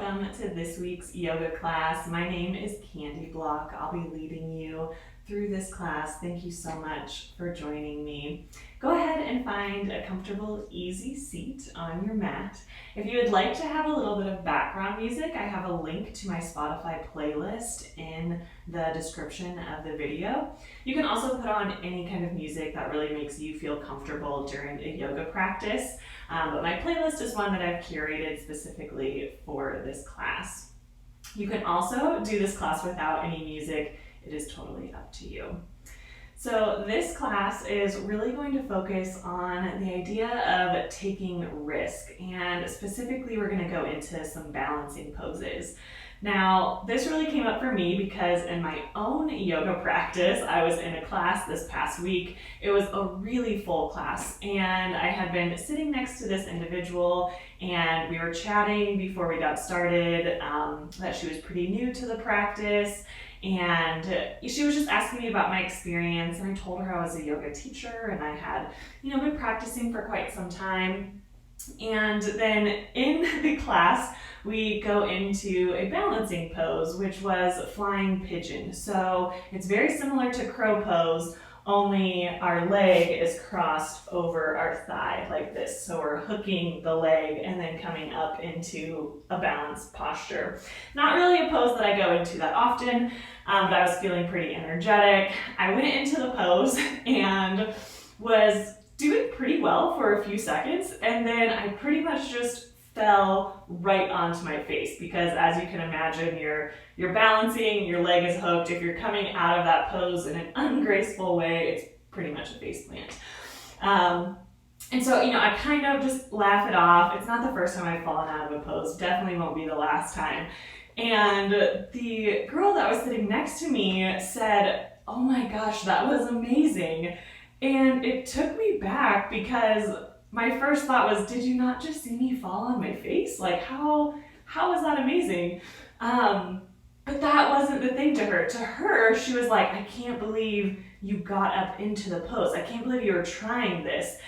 welcome to this week's yoga class. My name is Candy Block. I'll be leading you through this class. Thank you so much for joining me. Go ahead and find a comfortable, easy seat on your mat. If you would like to have a little bit of background music, I have a link to my Spotify playlist in the description of the video. You can also put on any kind of music that really makes you feel comfortable during a yoga practice. But my playlist is one that I've curated specifically for this class. You can also do this class without any music. It is totally up to you. So this class is really going to focus on the idea of taking risk, and specifically we're going to go into some balancing poses. Now, this really came up for me because in my own yoga practice, I was in a class this past week. It was a really full class, and I had been sitting next to this individual, and we were chatting before we got started that she was pretty new to the practice. And she was just asking me about my experience, and I told her I was a yoga teacher and I had, been practicing for quite some time. And then in the class, we go into a balancing pose, which was flying pigeon. So it's very similar to crow pose, only our leg is crossed over our thigh like this. So we're hooking the leg and then coming up into a balanced posture. Not really a pose that I go into that often, but I was feeling pretty energetic. I went into the pose and was doing pretty well for a few seconds, and then I pretty much just fell right onto my face because, as you can imagine, you're balancing, your leg is hooked. If you're coming out of that pose in an ungraceful way, it's pretty much a face plant. And so, I kind of just laugh it off. It's not the first time I've fallen out of a pose. Definitely won't be the last time. And the girl that was sitting next to me said, "Oh my gosh, that was amazing." And it took me back because my first thought was, did you not just see me fall on my face? Like, how is that amazing? But that wasn't the thing to her. To her, she was like, I can't believe you got up into the pose. I can't believe you were trying this.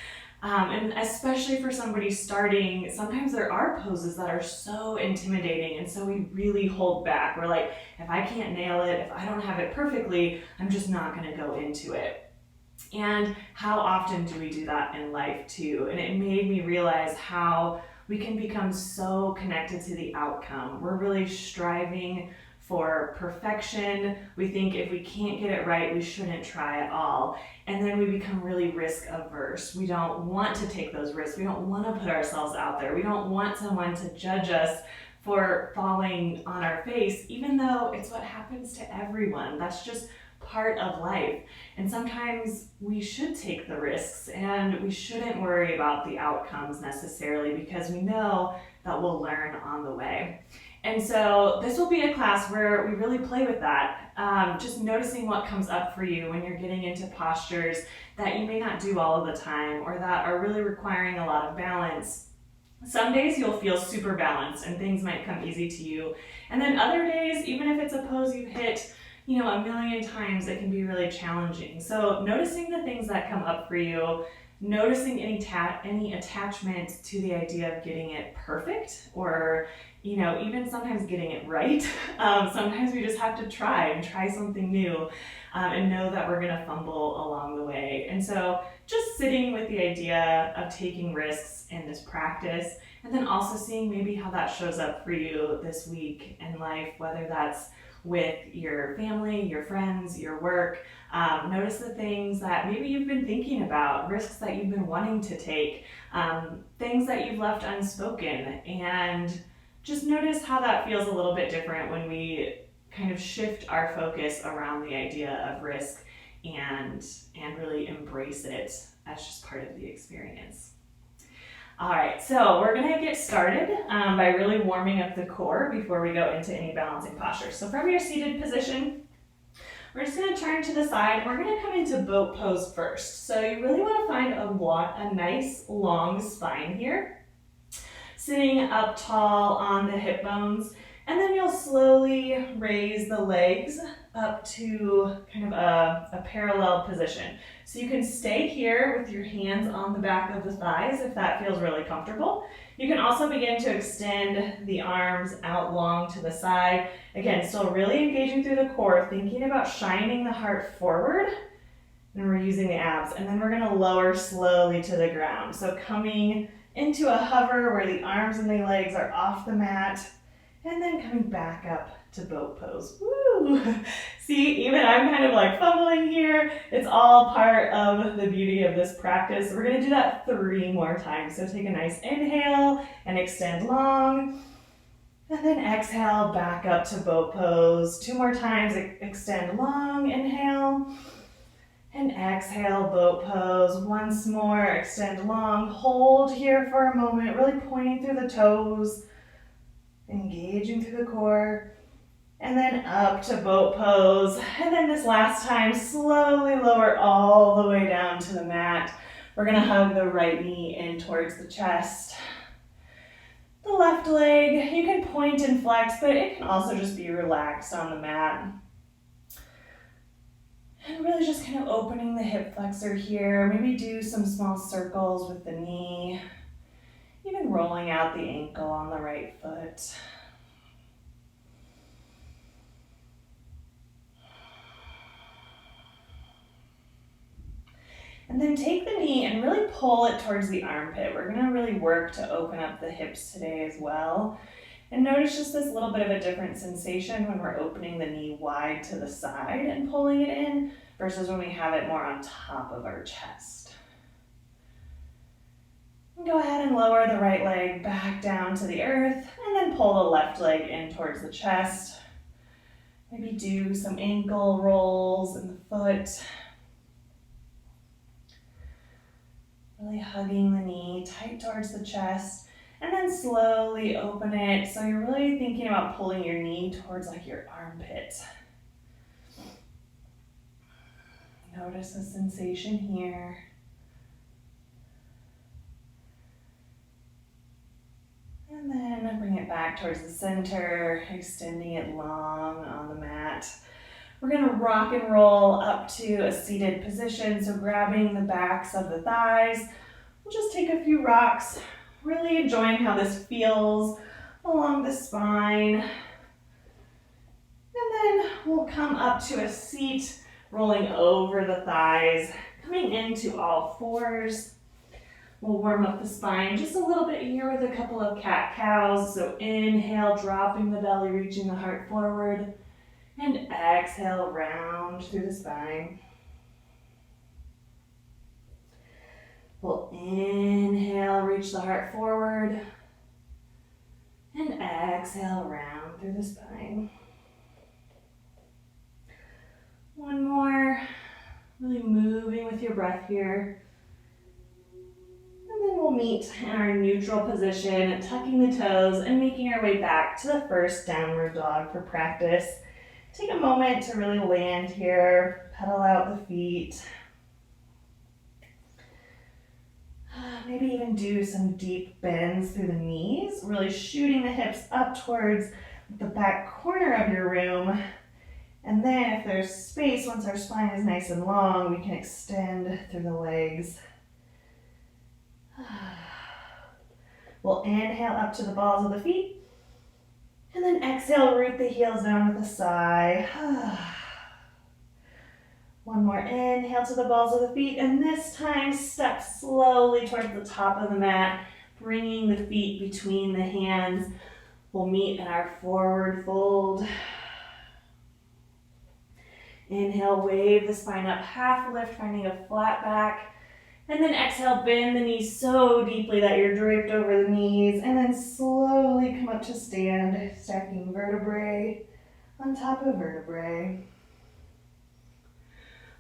And especially for somebody starting, sometimes there are poses that are so intimidating, and so we really hold back. We're like, if I can't nail it, if I don't have it perfectly, I'm just not gonna go into it. And how often do we do that in life too? And it made me realize how we can become so connected to the outcome. We're really striving for perfection. We think if we can't get it right, we shouldn't try at all. And then we become really risk averse. We don't want to take those risks. We don't want to put ourselves out there. We don't want someone to judge us for falling on our face, even though it's what happens to everyone. That's just part of life. And sometimes we should take the risks and we shouldn't worry about the outcomes necessarily because we know that we'll learn on the way. And so this will be a class where we really play with that, just noticing what comes up for you when you're getting into postures that you may not do all of the time or that are really requiring a lot of balance. Some days you'll feel super balanced and things might come easy to you. And then other days, even if it's a pose you've hit a million times, it can be really challenging. So noticing the things that come up for you, noticing any attachment to the idea of getting it perfect or, even sometimes getting it right. Sometimes we just have to try something new and know that we're gonna fumble along the way. And so just sitting with the idea of taking risks in this practice, and then also seeing maybe how that shows up for you this week in life, whether that's with your family, your friends, your work. Notice the things that maybe you've been thinking about, risks that you've been wanting to take, things that you've left unspoken, and just notice how that feels a little bit different when we kind of shift our focus around the idea of risk and really embrace it as just part of the experience. All right, so we're gonna get started by really warming up the core before we go into any balancing postures. So from your seated position, we're just gonna turn to the side. We're gonna come into boat pose first. So you really wanna find a nice long spine here. Sitting up tall on the hip bones, And then you'll slowly raise the legs up to kind of a parallel position. So you can stay here with your hands on the back of the thighs if that feels really comfortable. You can also begin to extend the arms out long to the side. Again, still really engaging through the core, thinking about shining the heart forward. And we're using the abs. And then we're going to lower slowly to the ground. So coming into a hover where the arms and the legs are off the mat. And then coming back up to boat pose. Woo! See, even I'm kind of like fumbling here. It's all part of the beauty of this practice. We're gonna do that 3 more times. So take a nice inhale and extend long. And then exhale, back up to boat pose. 2 more times, extend long, inhale. And exhale, boat pose. Once more, extend long. Hold here for a moment, really pointing through the toes. Engaging through the core, and then up to boat pose. And then this last time, slowly lower all the way down to the mat. We're gonna hug the right knee in towards the chest. The left leg, you can point and flex, but it can also just be relaxed on the mat. And really just kind of opening the hip flexor here. Maybe do some small circles with the knee. Even rolling out the ankle on the right foot. And then take the knee and really pull it towards the armpit. We're gonna really work to open up the hips today as well. And notice just this little bit of a different sensation when we're opening the knee wide to the side and pulling it in versus when we have it more on top of our chest. Go ahead and lower the right leg back down to the earth and then pull the left leg in towards the chest. Maybe do some ankle rolls in the foot. Really hugging the knee tight towards the chest and then slowly open it. So you're really thinking about pulling your knee towards like your armpit. Notice the sensation here. And then bring it back towards the center, extending it long on the mat. We're gonna rock and roll up to a seated position. So grabbing the backs of the thighs. We'll just take a few rocks, really enjoying how this feels along the spine. And then we'll come up to a seat, rolling over the thighs, coming into all fours. We'll warm up the spine just a little bit here with a couple of cat-cows. So inhale, dropping the belly, reaching the heart forward. And exhale, round through the spine. We'll inhale, reach the heart forward. And exhale, round through the spine. One more. Really moving with your breath here. And then we'll meet in our neutral position, tucking the toes and making our way back to the first downward dog for practice. Take a moment to really land here, pedal out the feet. Maybe even do some deep bends through the knees, really shooting the hips up towards the back corner of your room. And then if there's space, once our spine is nice and long, we can extend through the legs. We'll inhale up to the balls of the feet. And then exhale, root the heels down with a sigh. One more inhale to the balls of the feet, and this time step slowly towards the top of the mat, bringing the feet between the hands. We'll meet in our forward fold. Inhale, wave the spine up, half lift, finding a flat back. And then exhale, bend the knees so deeply that you're draped over the knees. And then slowly come up to stand, stacking vertebrae on top of vertebrae.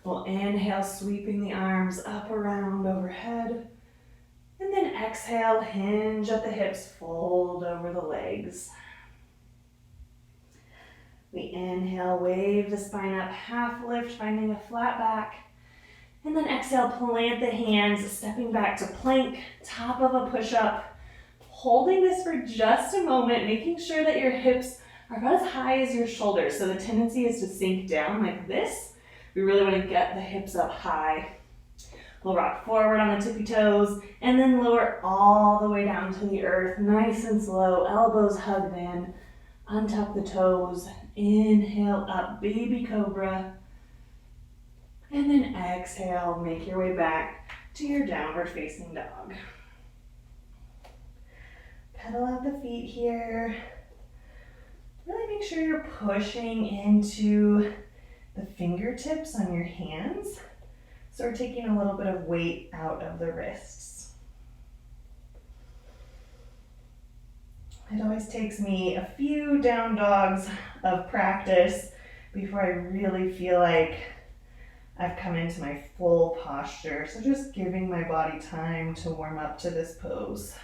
We'll inhale, sweeping the arms up, around, overhead. And then exhale, hinge at the hips, fold over the legs. We inhale, wave the spine up, half lift, finding a flat back. And then exhale, plant the hands, stepping back to plank, top of a push-up. Holding this for just a moment, making sure that your hips are about as high as your shoulders. So the tendency is to sink down like this. We really want to get the hips up high. We'll rock forward on the tippy toes and then lower all the way down to the earth, nice and slow, elbows hugged in. Untuck the toes, inhale up, baby cobra. And then exhale, make your way back to your downward facing dog. Pedal out the feet here. Really make sure you're pushing into the fingertips on your hands. So we're taking a little bit of weight out of the wrists. It always takes me a few down dogs of practice before I really feel like I've come into my full posture. So just giving my body time to warm up to this pose.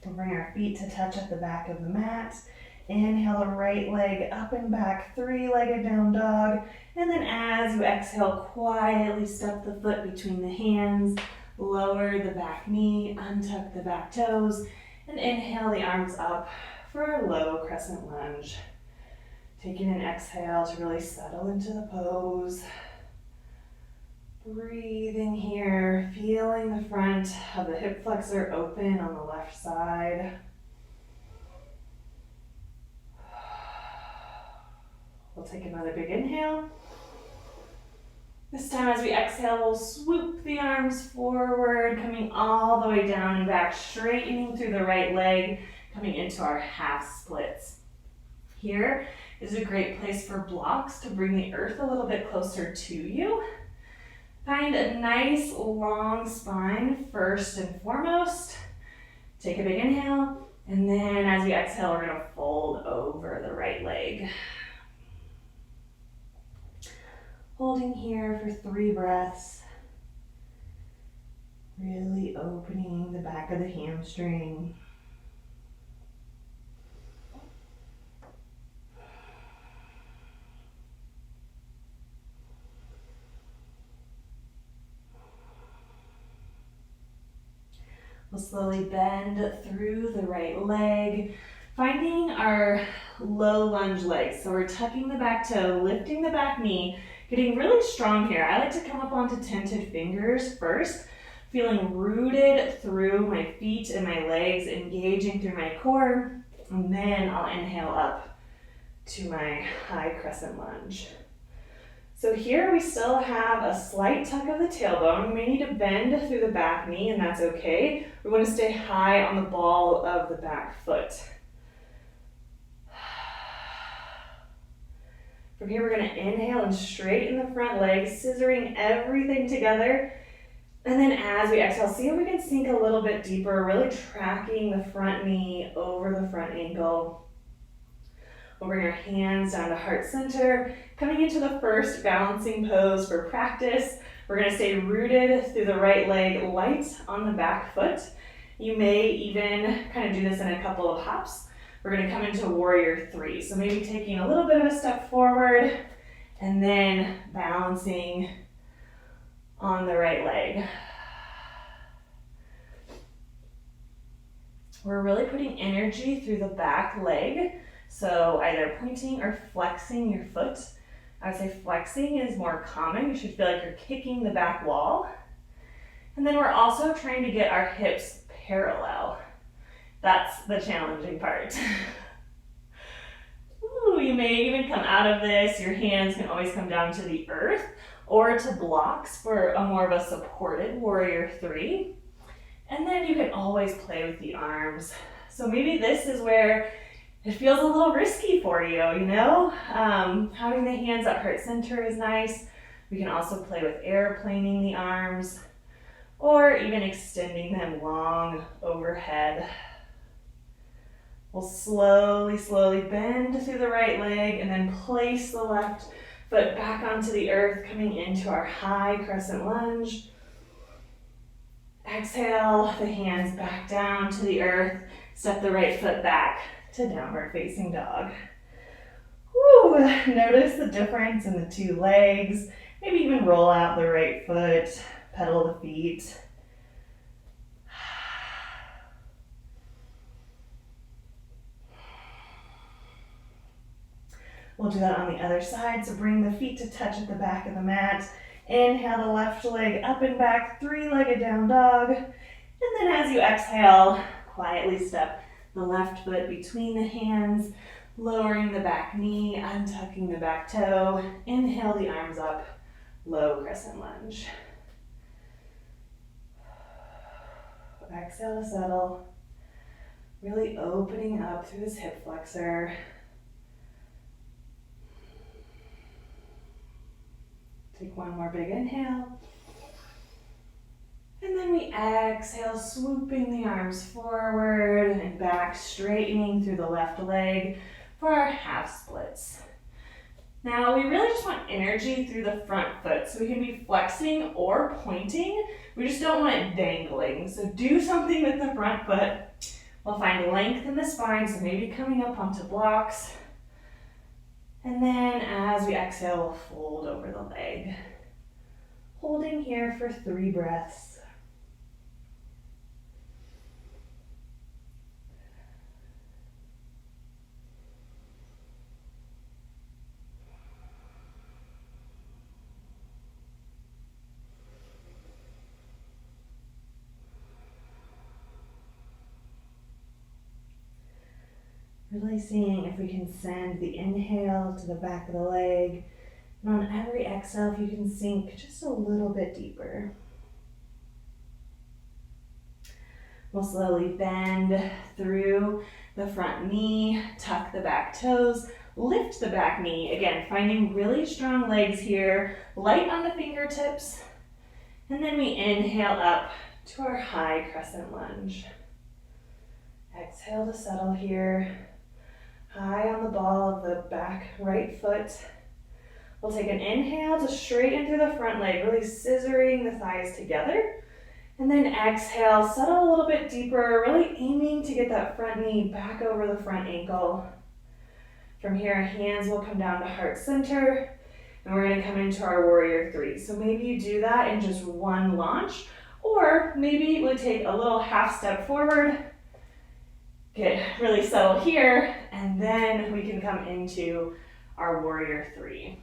We'll bring our feet to touch at the back of the mat. Inhale the right leg up and back, three-legged down dog. And then as you exhale, quietly step the foot between the hands, lower the back knee, untuck the back toes, and inhale the arms up for our low crescent lunge. Taking an exhale to really settle into the pose. Breathing here, feeling the front of the hip flexor open on the left side. We'll take another big inhale. This time as we exhale, we'll swoop the arms forward, coming all the way down and back, straightening through the right leg, coming into our half splits. Here is a great place for blocks to bring the earth a little bit closer to you. Find a nice long spine first and foremost. Take a big inhale, and then as we exhale, we're going to fold over the right leg. Holding here for 3 breaths. Really opening the back of the hamstring. We'll slowly bend through the right leg, finding our low lunge legs. So we're tucking the back toe, lifting the back knee, getting really strong here. I like to come up onto tented fingers first, feeling rooted through my feet and my legs, engaging through my core, and then I'll inhale up to my high crescent lunge. So here we still have a slight tuck of the tailbone. We may need to bend through the back knee, and that's okay. We want to stay high on the ball of the back foot. From here, we're going to inhale and straighten the front leg, scissoring everything together. And then as we exhale, see if we can sink a little bit deeper, really tracking the front knee over the front ankle. We'll bring our hands down to heart center, coming into the first balancing pose for practice. We're going to stay rooted through the right leg, light on the back foot. You may even kind of do this in a couple of hops. We're going to come into warrior 3. So maybe taking a little bit of a step forward and then balancing on the right leg. We're really putting energy through the back leg. So either pointing or flexing your foot. I would say flexing is more common. You should feel like you're kicking the back wall. And then we're also trying to get our hips parallel. That's the challenging part. Ooh, you may even come out of this. Your hands can always come down to the earth or to blocks for a more of a supported warrior 3. And then you can always play with the arms. So maybe this is where it feels a little risky for you, you know? Having the hands at heart center is nice. We can also play with airplaning the arms or even extending them long overhead. We'll slowly bend through the right leg and then place the left foot back onto the earth, coming into our high crescent lunge. Exhale, the hands back down to the earth. Step the right foot back to downward facing dog. Whew. Notice the difference in the two legs. Maybe even roll out the right foot, pedal the feet. We'll do that on the other side, so bring the feet to touch at the back of the mat. Inhale the left leg up and back, three-legged down dog. And then as you exhale, quietly step the left foot between the hands, lowering the back knee, untucking the back toe. Inhale the arms up, low crescent lunge. Exhale to settle. Really opening up through this hip flexor. Take one more big inhale. And then we exhale, swooping the arms forward and back, straightening through the left leg for our half splits. Now we really just want energy through the front foot, so we can be flexing or pointing. We just don't want it dangling. So do something with the front foot. We'll find length in the spine, so maybe coming up onto blocks. And then as we exhale, we'll fold over the leg. Holding here for 3 breaths. Really seeing if we can send the inhale to the back of the leg. And on every exhale, if you can sink just a little bit deeper. We'll slowly bend through the front knee, tuck the back toes, lift the back knee. Again, finding really strong legs here, light on the fingertips. And then we inhale up to our high crescent lunge. Exhale to settle here. High on the ball of the back right foot. We'll take an inhale to straighten through the front leg, really scissoring the thighs together. And then exhale, settle a little bit deeper, really aiming to get that front knee back over the front ankle. From here, hands will come down to heart center, and we're gonna come into our warrior 3. So maybe you do that in just one launch, or maybe we take a little half step forward, get really settled here, and then we can come into our warrior 3.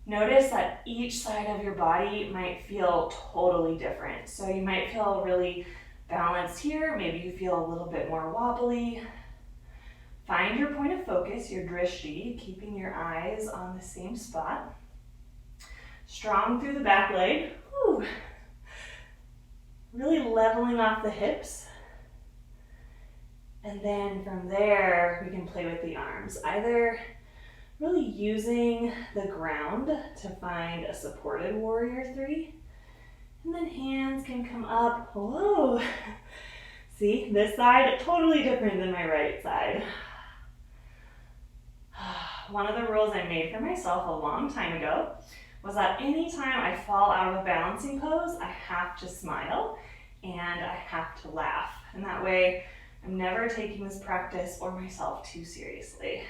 Notice that each side of your body might feel totally different. So you might feel really balanced here, maybe you feel a little bit more wobbly. Find your point of focus, your drishti, keeping your eyes on the same spot. Strong through the back leg. Whew. Really leveling off the hips. And then from there, we can play with the arms. Either really using the ground to find a supported warrior 3. And then hands can come up. Whoa. See, this side, totally different than my right side. One of the rules I made for myself a long time ago was that anytime I fall out of a balancing pose, I have to smile and I have to laugh. And that way, I'm never taking this practice or myself too seriously.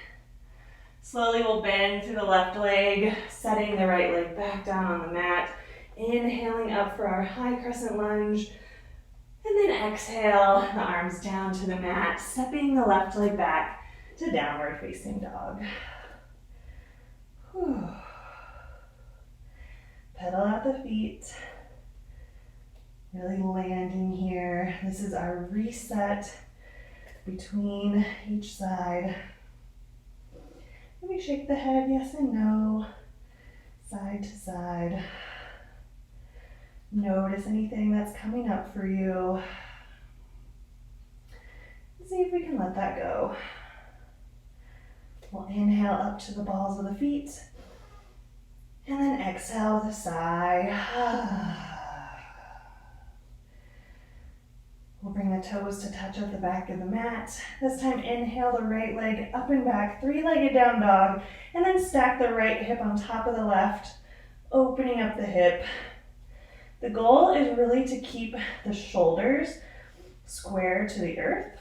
Slowly we'll bend through the left leg, setting the right leg back down on the mat, inhaling up for our high crescent lunge, and then exhale the arms down to the mat, stepping the left leg back to downward facing dog. Whew. Pedal out the feet, really landing here. This is our reset between each side. Maybe shake the head, yes and no, side to side. Notice anything that's coming up for you. See if we can let that go. We'll inhale up to the balls of the feet, and then exhale with a sigh. We'll bring the toes to touch at the back of the mat. This time, inhale the right leg up and back, three-legged down dog, and then stack the right hip on top of the left, opening up the hip. The goal is really to keep the shoulders square to the earth.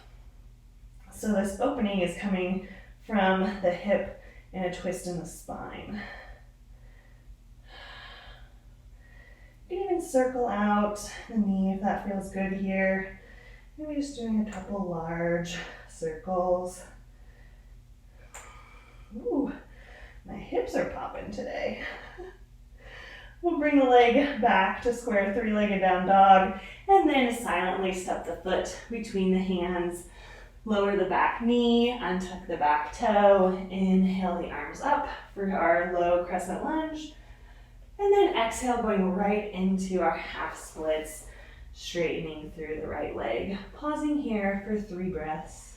So this opening is coming from the hip and a twist in the spine. You can even circle out the knee if that feels good here. Maybe just doing a couple large circles. Ooh, my hips are popping today. We'll bring the leg back to square three-legged down dog, and then silently step the foot between the hands. Lower the back knee, untuck the back toe, inhale the arms up for our low crescent lunge, and then exhale going right into our half splits, straightening through the right leg. Pausing here for 3 breaths.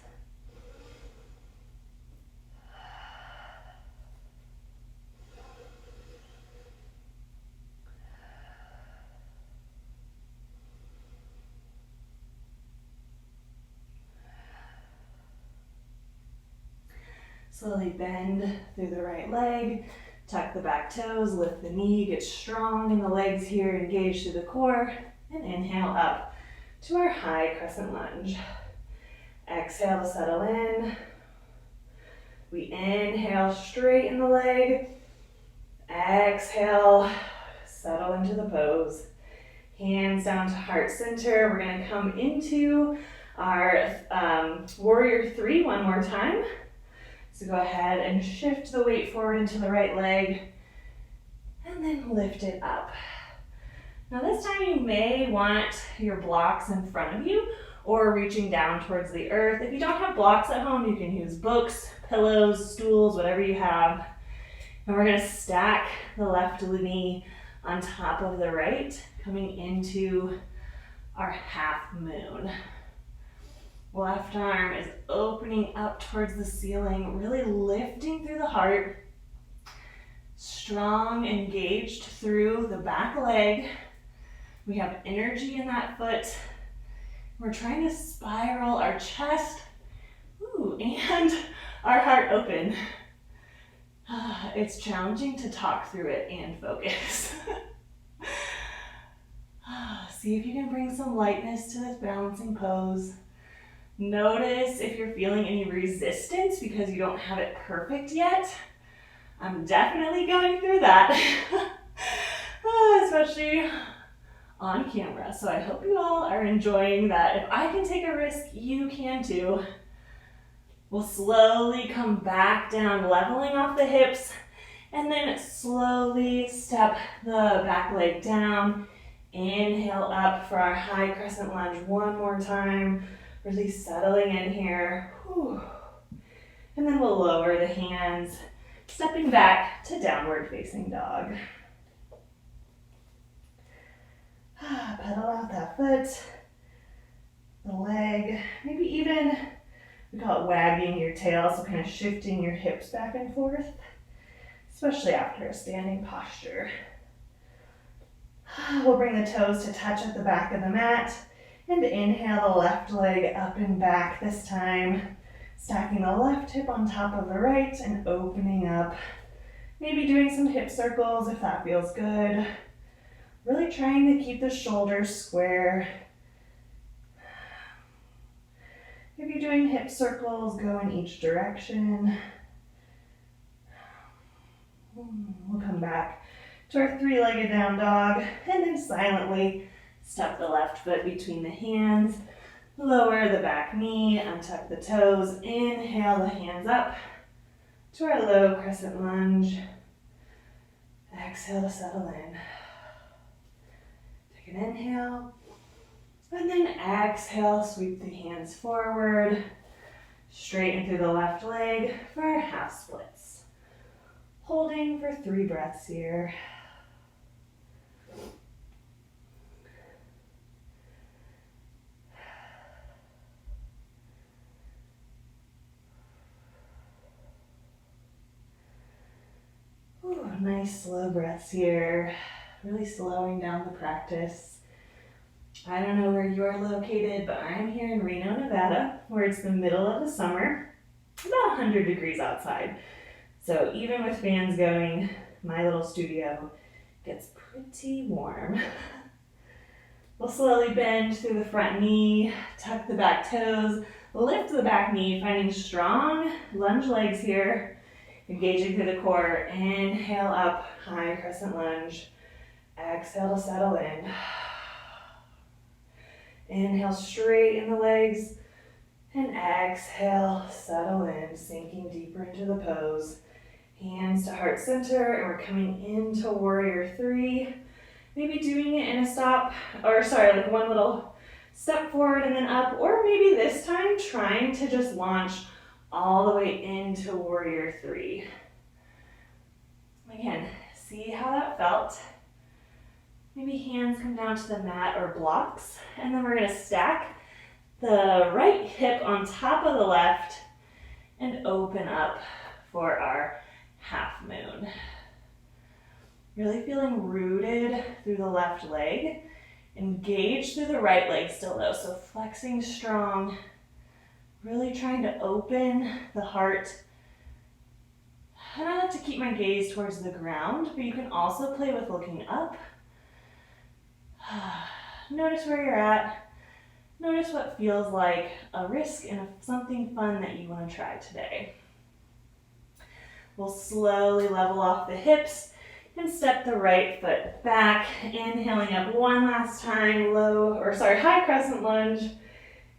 Slowly bend through the right leg, tuck the back toes, lift the knee, get strong in the legs here, engage through the core, and inhale up to our high crescent lunge. Exhale to settle in. We inhale, straighten the leg. Exhale, settle into the pose. Hands down to heart center. We're going to come into our warrior 3 one more time. So go ahead and shift the weight forward into the right leg and then lift it up. Now this time you may want your blocks in front of you or reaching down towards the earth. If you don't have blocks at home, you can use books, pillows, stools, whatever you have. And we're gonna stack the left knee on top of the right, coming into our half moon. Left arm is opening up towards the ceiling, really lifting through the heart. Strong, engaged through the back leg. We have energy in that foot. We're trying to spiral our chest, and our heart open. It's challenging to talk through it and focus. See if you can bring some lightness to this balancing pose. Notice if you're feeling any resistance because you don't have it perfect yet. I'm definitely going through that, especially on camera. So I hope you all are enjoying that. If I can take a risk, you can too. We'll slowly come back down, leveling off the hips, and then slowly step the back leg down. Inhale up for our high crescent lunge one more time. Really settling in here. Whew. And then we'll lower the hands, stepping back to downward facing dog. Pedal out that foot, the leg, maybe even, we call it wagging your tail, so kind of shifting your hips back and forth, especially after a standing posture. We'll bring the toes to touch at the back of the mat. And inhale the left leg up and back this time, stacking the left hip on top of the right and opening up. Maybe doing some hip circles if that feels good. Really trying to keep the shoulders square. If you're doing hip circles, go in each direction. We'll come back to our 3-legged down dog and then silently step the left foot between the hands, lower the back knee, untuck the toes, inhale the hands up to our low crescent lunge. Exhale to settle in. Take an inhale, and then exhale, sweep the hands forward, straighten through the left leg for our half splits. Holding for 3 breaths here. Nice slow breaths here, really slowing down the practice. I don't know where you're located, but I'm here in Reno, Nevada, where it's the middle of the summer, about 100 degrees outside. So even with fans going, my little studio gets pretty warm. We'll slowly bend through the front knee, tuck the back toes, Lift the back knee, finding strong lunge legs here, engaging through the core. Inhale up, high crescent lunge. Exhale to settle in. Inhale, straighten the legs. And exhale, settle in, sinking deeper into the pose. Hands to heart center, and we're coming into warrior three. Maybe doing it in a stop, like one little step forward and then up, or maybe this time trying to just launch all the way into warrior three. Again, see how that felt. Maybe hands come down to the mat or blocks, and then we're gonna stack the right hip on top of the left and open up for our half moon. Really feeling rooted through the left leg. Engage through the right leg still though, so flexing strong. Really trying to open the heart. And I like to keep my gaze towards the ground, but you can also play with looking up. Notice where you're at. Notice what feels like a risk and something fun that you want to try today. We'll slowly level off the hips and step the right foot back. Inhaling up one last time, high crescent lunge.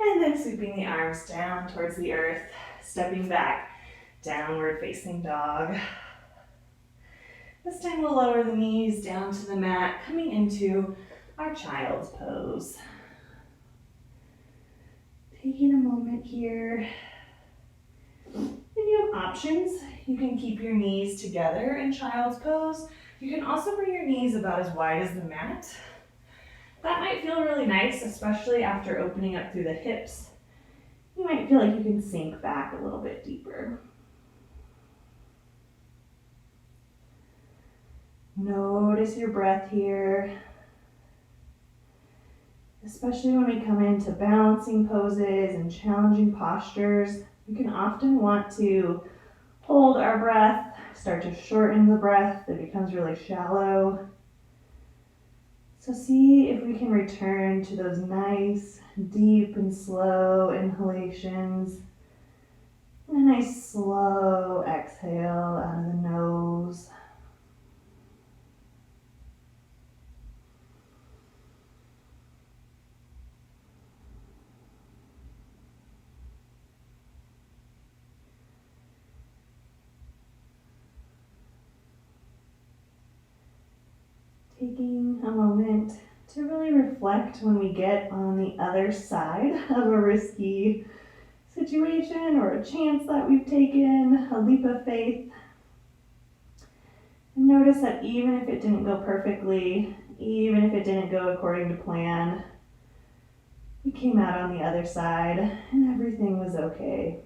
And then sweeping the arms down towards the earth, stepping back, downward facing dog. This time we'll lower the knees down to the mat, coming into our child's pose. Taking a moment here. If you have options, you can keep your knees together in child's pose. You can also bring your knees about as wide as the mat. That might feel really nice, especially after opening up through the hips. You might feel like you can sink back a little bit deeper. Notice your breath here. Especially when we come into balancing poses and challenging postures, we can often want to hold our breath, start to shorten the breath. It becomes really shallow. So see if we can return to those nice, deep and slow inhalations. And a nice slow exhale out of the nose. Taking a moment to really reflect when we get on the other side of a risky situation or a chance that we've taken, a leap of faith. And notice that even if it didn't go perfectly, even if it didn't go according to plan, we came out on the other side and everything was okay.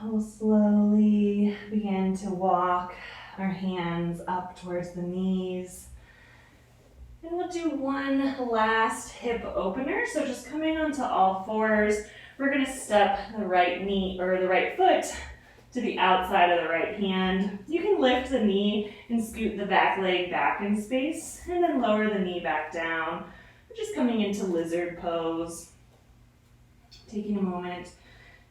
We'll slowly begin to walk our hands up towards the knees. And we'll do one last hip opener. So just coming onto all fours, we're going to step the right knee or the right foot to the outside of the right hand. You can lift the knee and scoot the back leg back in space and then lower the knee back down. We're just coming into lizard pose. Taking a moment.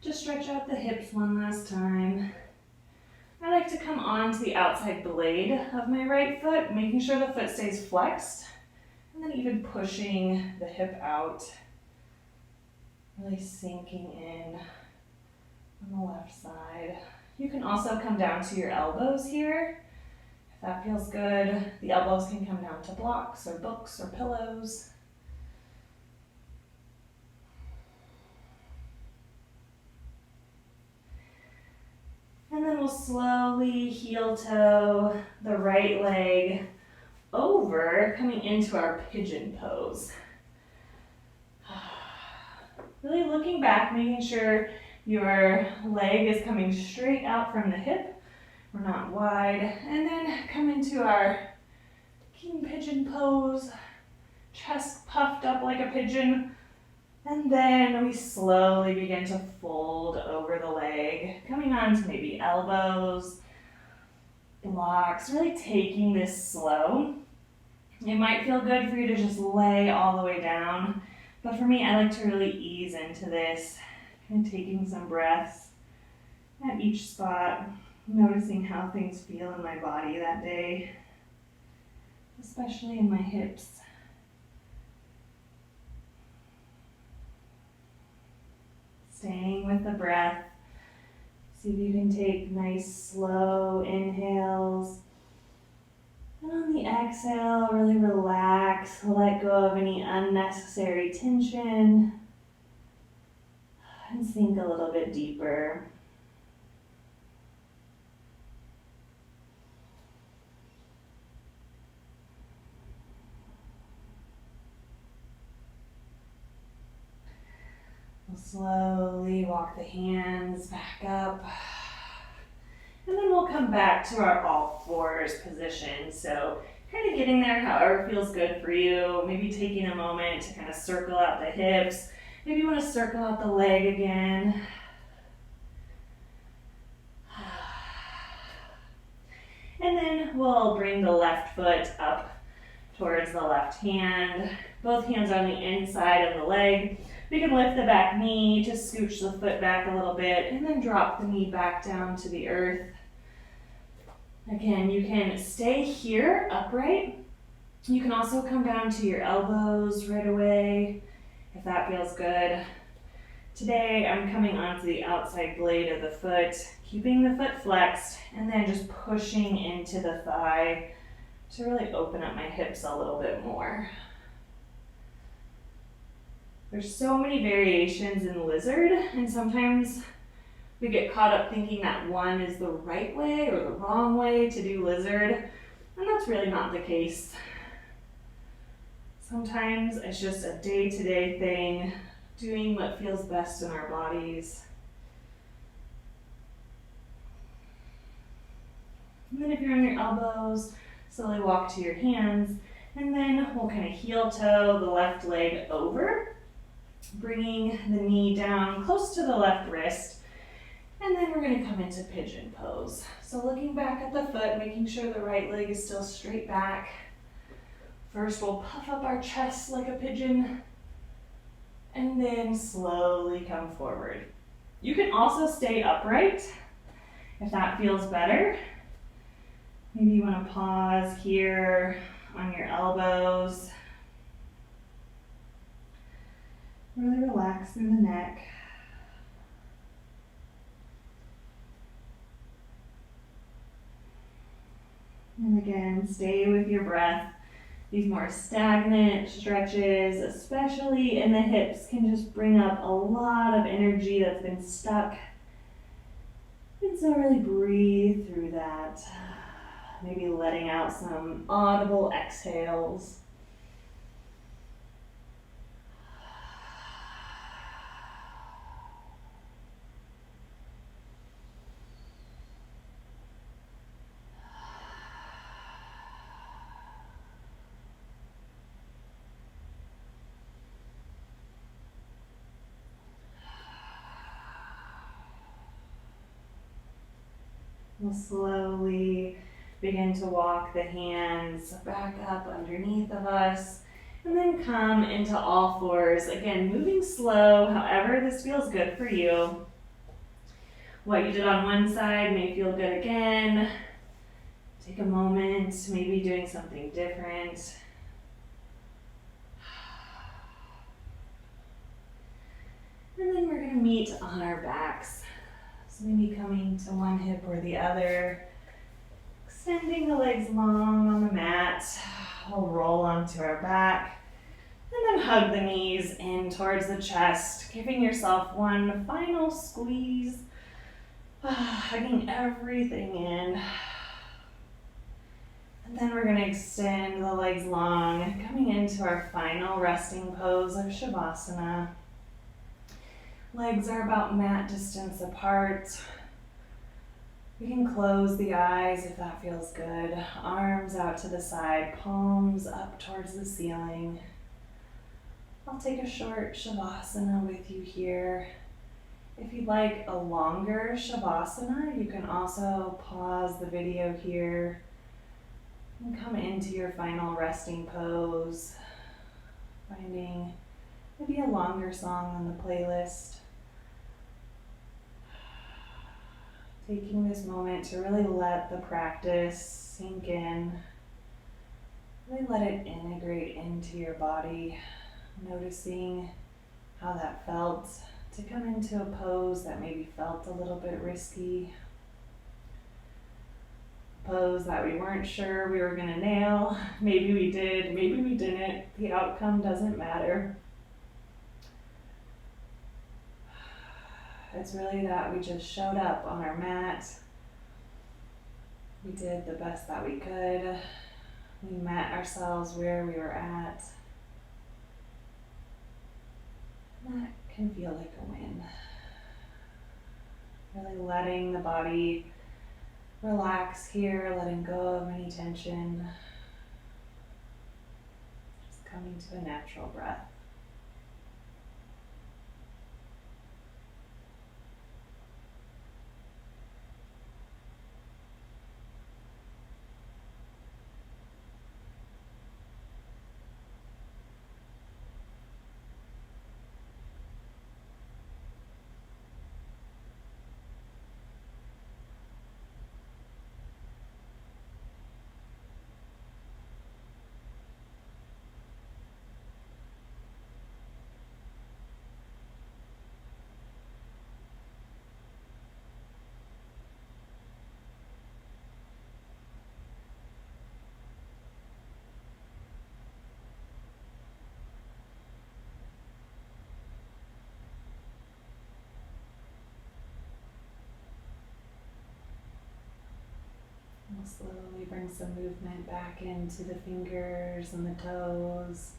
Just stretch out the hips one last time. I like to come onto the outside blade of my right foot, making sure the foot stays flexed, and then even pushing the hip out, really sinking in on the left side. You can also come down to your elbows here. If that feels good, the elbows can come down to blocks or books or pillows. And then we'll slowly heel toe the right leg over, coming into our pigeon pose. Really looking back, making sure your leg is coming straight out from the hip. We're not wide. And then come into our king pigeon pose, chest puffed up like a pigeon. And then we slowly begin to fold over the leg, coming on to maybe elbows, blocks, really taking this slow. It might feel good for you to just lay all the way down, but for me, I like to really ease into this, kind of taking some breaths at each spot, noticing how things feel in my body that day, especially in my hips. Staying with the breath. See if you can take nice, slow inhales. And on the exhale, really relax, let go of any unnecessary tension, and sink a little bit deeper. We'll slowly walk the hands back up. And then we'll come back to our all fours position. So kind of getting there however feels good for you. Maybe taking a moment to kind of circle out the hips. Maybe you want to circle out the leg again. And then we'll bring the left foot up towards the left hand. Both hands on the inside of the leg. We can lift the back knee, just scooch the foot back a little bit, and then drop the knee back down to the earth. Again, you can stay here upright. You can also come down to your elbows right away, if that feels good. Today, I'm coming onto the outside blade of the foot, keeping the foot flexed, and then just pushing into the thigh to really open up my hips a little bit more. There's so many variations in lizard, and sometimes we get caught up thinking that one is the right way or the wrong way to do lizard, and that's really not the case. Sometimes it's just a day-to-day thing, doing what feels best in our bodies. And then if you're on your elbows, slowly walk to your hands, and then we'll kind of heel toe the left leg over, bringing the knee down close to the left wrist, and then we're going to come into Pigeon Pose. So looking back at the foot, making sure the right leg is still straight back. First, we'll puff up our chest like a pigeon, and then slowly come forward. You can also stay upright if that feels better. Maybe you want to pause here on your elbows. Really relax through the neck. And again, stay with your breath. These more stagnant stretches, especially in the hips, can just bring up a lot of energy that's been stuck. And so really breathe through that. Maybe letting out some audible exhales. We'll slowly begin to walk the hands back up underneath of us, and then come into all fours. Again, moving slow, however this feels good for you. What you did on one side may feel good again. Take a moment, maybe doing something different. And then we're going to meet on our backs. So maybe coming to one hip or the other, extending the legs long on the mat. We'll roll onto our back, and then hug the knees in towards the chest, giving yourself one final squeeze, hugging everything in. And then we're going to extend the legs long, coming into our final resting pose of Shavasana. Legs are about mat distance apart. We can close the eyes if that feels good. Arms out to the side, palms up towards the ceiling. I'll take a short Shavasana with you here. If you'd like a longer Shavasana, you can also pause the video here And come into your final resting pose, finding maybe a longer song on the playlist. Taking this moment to really let the practice sink in. Really let it integrate into your body. Noticing how that felt to come into a pose that maybe felt a little bit risky. Pose that we weren't sure we were going to nail. Maybe we did, maybe we didn't. The outcome doesn't matter. It's really that we just showed up on our mat. We did the best that we could. We met ourselves where we were at. And that can feel like a win. Really letting the body relax here, letting go of any tension. Just coming to a natural breath. We'll slowly bring some movement back into the fingers and the toes.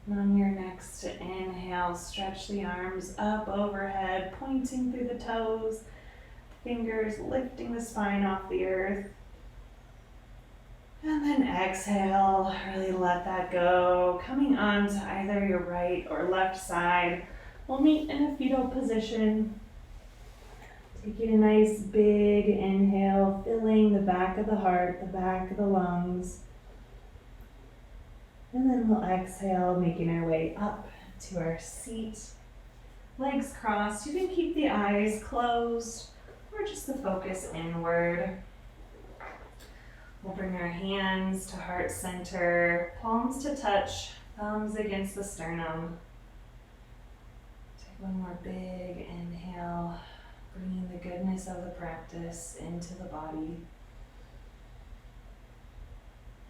And on your next inhale, stretch the arms up overhead, pointing through the toes, fingers lifting the spine off the earth. And then exhale, really let that go. Coming onto either your right or left side. We'll meet in a fetal position. Taking a nice big inhale, filling the back of the heart, the back of the lungs. And then we'll exhale, making our way up to our seat. Legs crossed. You can keep the eyes closed or just the focus inward. We'll bring our hands to heart center, palms to touch, thumbs against the sternum. Take one more big inhale. Bringing the goodness of the practice into the body.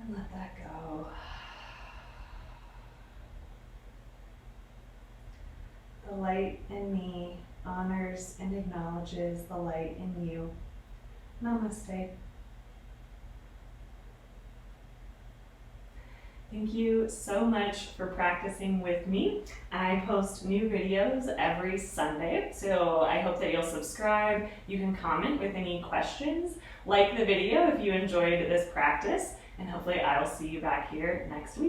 And let that go. The light in me honors and acknowledges the light in you. Namaste. Thank you so much for practicing with me. I post new videos every Sunday, so I hope that you'll subscribe. You can comment with any questions, like the video if you enjoyed this practice, and hopefully I will see you back here next week.